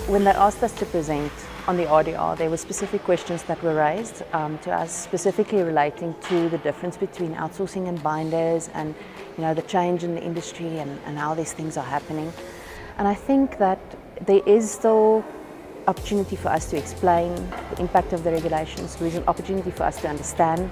When they asked us to present on the RDR, there were specific questions that were raised to us, specifically relating to the difference between outsourcing and binders, and the change in the industry and how these things are happening. And I think that there is still opportunity for us to explain the impact of the regulations. There is an opportunity for us to understand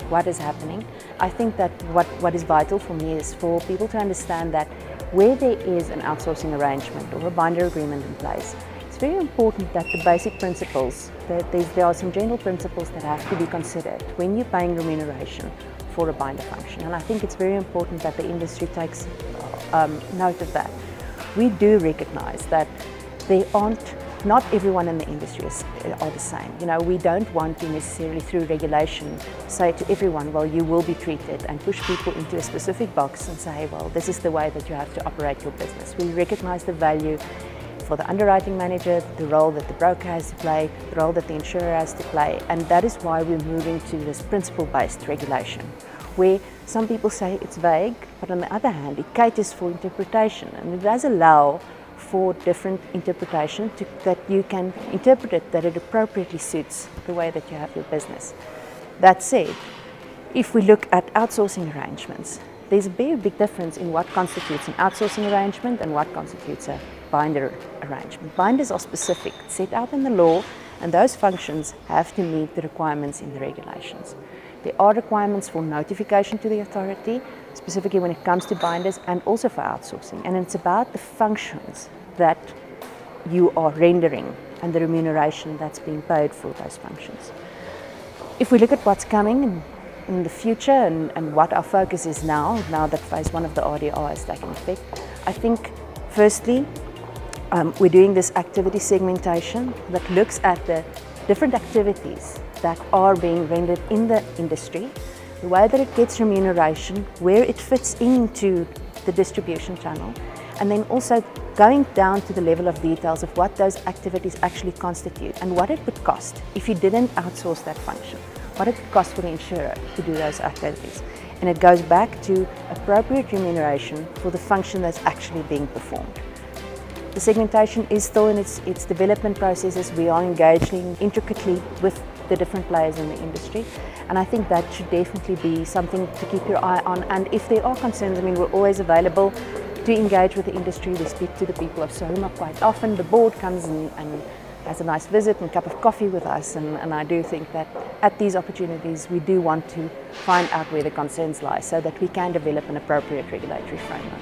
what is happening. I think that what is vital for me is for people to understand that where there is an outsourcing arrangement or a binder agreement in place, it's very important that the basic principles, that there are some general principles that have to be considered when you're paying remuneration for a binder function. And I think it's very important that the industry takes note of that. We do recognize that not everyone in the industry are the same. We don't want to necessarily through regulation say to everyone, well, you will be treated, and push people into a specific box and say, well, this is the way that you have to operate your business. We recognize the value for the underwriting manager, the role that the broker has to play, the role that the insurer has to play, and that is why we're moving to this principle-based regulation, where some people say it's vague, but on the other hand, it caters for interpretation, and it does allow for different interpretation that you can interpret it that it appropriately suits the way that you have your business. That said, if we look at outsourcing arrangements, there's a very big difference in what constitutes an outsourcing arrangement and what constitutes a binder arrangement. Binders are specific, set out in the law, and those functions have to meet the requirements in the regulations. There are requirements for notification to the authority, specifically when it comes to binders and also for outsourcing. And it's about the functions that you are rendering and the remuneration that's being paid for those functions. If we look at what's coming in the future and what our focus is now that phase 1 of the RDR has taken effect, I think firstly, we're doing this activity segmentation that looks at the different activities that are being rendered in the industry, the way that it gets remuneration, where it fits into the distribution channel, and then also going down to the level of details of what those activities actually constitute and what it would cost if you didn't outsource that function, what it would cost for the insurer to do those activities. And it goes back to appropriate remuneration for the function that's actually being performed. The segmentation is still in its development processes. We are engaging intricately with the different players in the industry, and I think that should definitely be something to keep your eye on. And if there are concerns, we're always available to engage with the industry. We speak to the people of SOHUMA quite often. The board comes and has a nice visit and a cup of coffee with us, and I do think that at these opportunities we do want to find out where the concerns lie so that we can develop an appropriate regulatory framework.